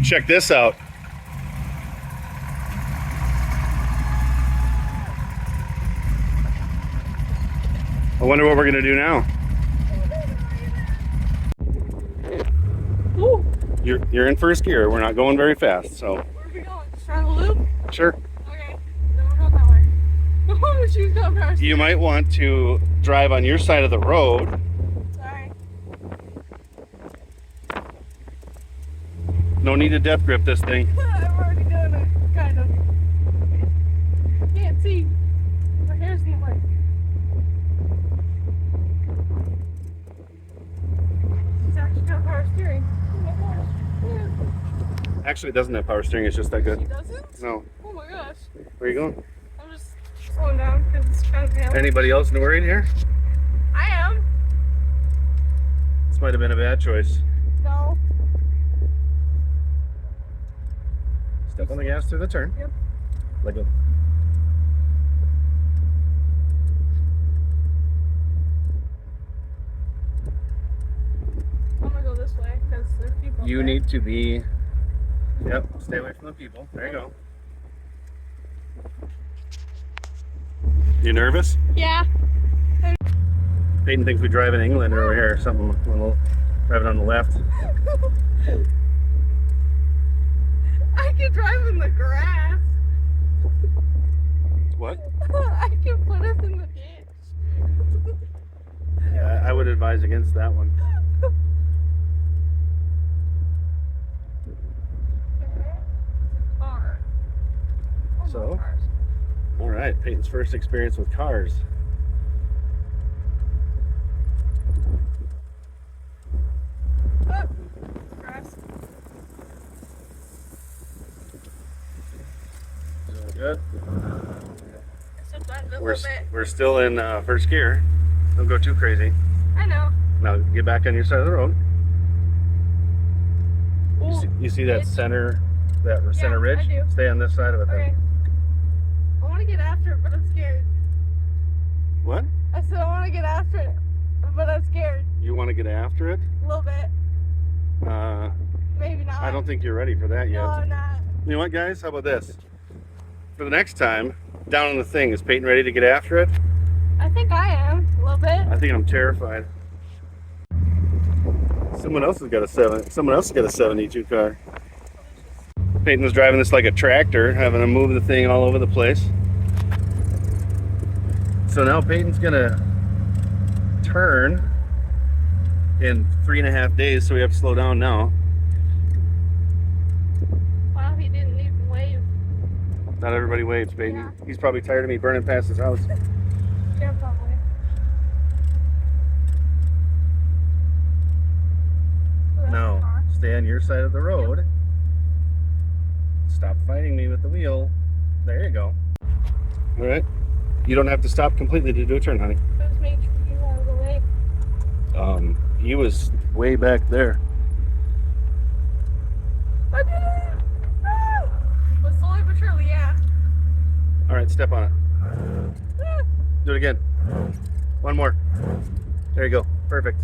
Check this out. I wonder what we're gonna do now. Ooh. You're in first gear. We're not going very fast, so. Where are we going? Just around the loop? Sure. Okay. Then we're going that way. Oh, she's going past. You might want to drive on your side of the road. Sorry. No need to depth grip this thing. I'm already doing it, kind of. Can't see. My hair's in the way. It's actually got power steering. Oh my gosh. Yeah. Actually, it doesn't have power steering. It's just that She good. doesn't? No. Oh my gosh. Where are you going? I'm just slowing down because it's kind of pale. Anybody else worried here? I am. This might have been a bad choice. No. Step on the gas through the turn. Yep. Like a. I'm gonna go this way because there's people. You there. need to be. Yep. Stay away from the people. There you go. You nervous? Yeah. Peyton thinks we drive in England or over here. Something a little driving on the left. I can drive in the grass. What? I can put us in the ditch. Yeah, I would advise against that one. Car. Oh, So? cars. All right, Peyton's first experience with cars. Oh, grass. Doing good. Except that little We're, bit. we're still in first gear. Don't go too crazy. I know. Now get back on your side of the road. Ooh, You see that ditch. center ridge? I do. Stay on this side of it Okay. then. I want to get after it, but I'm scared. What? I said I want to get after it, but I'm scared. You want to get after it? A little bit. Maybe not. I don't think you're ready for that yet. No, I'm not. You know what, guys? How about this? For the next time, down on the thing, is Peyton ready to get after it? I think I am. A little bit. I think I'm terrified. Someone else has got a 72 car. Peyton was driving this like a tractor, having to move the thing all over the place. So now Peyton's gonna turn in 3.5 days, so we have to slow down now. Wow, he didn't even wave. Not everybody waves, Peyton. Yeah. He's probably tired of me burning past his house. Yeah, probably. No, stay on your side of the road. Stop fighting me with the wheel. There you go. All right. You don't have to stop completely to do a turn, honey. Just make sure you out of the way. He was way back there. I did it! Ah! But slowly but surely, yeah. All right, step on it. Ah! Do it again. One more. There you go. Perfect.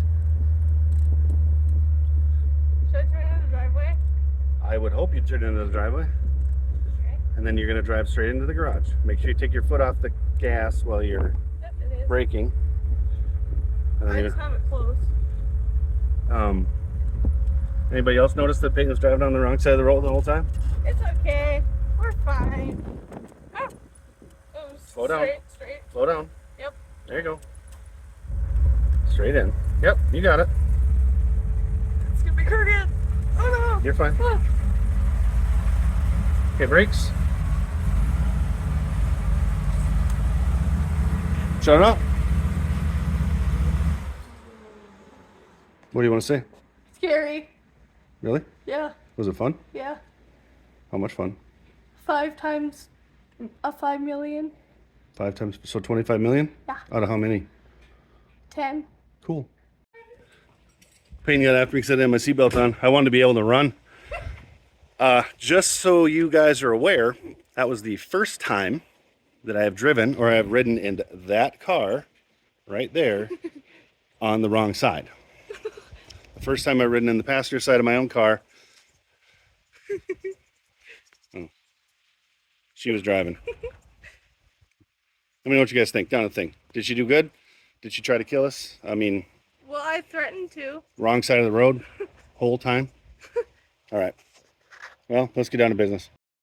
Should I turn into the driveway? I would hope you turn into the driveway, Okay. and then you're going to drive straight into the garage. Make sure you take your foot off the gas while you're Yep, it is. braking. And then I you're- just have it closed. Anybody else notice that Peyton was driving on the wrong side of the road the whole time? It's okay. We're fine. Ah. Oh, Slow down. Straight. Slow down. Yep. There you go. Straight in. Yep, you got it. It's gonna be crooked. Oh no. You're fine. Ah. Okay, brakes. Shut it up. What do you want to say? Scary. Really? Yeah. Was it fun? Yeah. How much fun? 5 times a 5 million. 5 times, so 25 million? Yeah. Out of how many? 10. Cool. Peyton got after me because I didn't have my seatbelt on. I wanted to be able to run. Just so you guys are aware, that was the first time that I have driven or I have ridden in that car right there on the wrong side. The first time I've ridden in the passenger side of my own car, Oh. She was driving. Let me know what you guys think. Down the thing. Did she do good? Did she try to kill us? I mean, Well, I threatened to. wrong side of the road whole time. All right. Well, let's get down to business.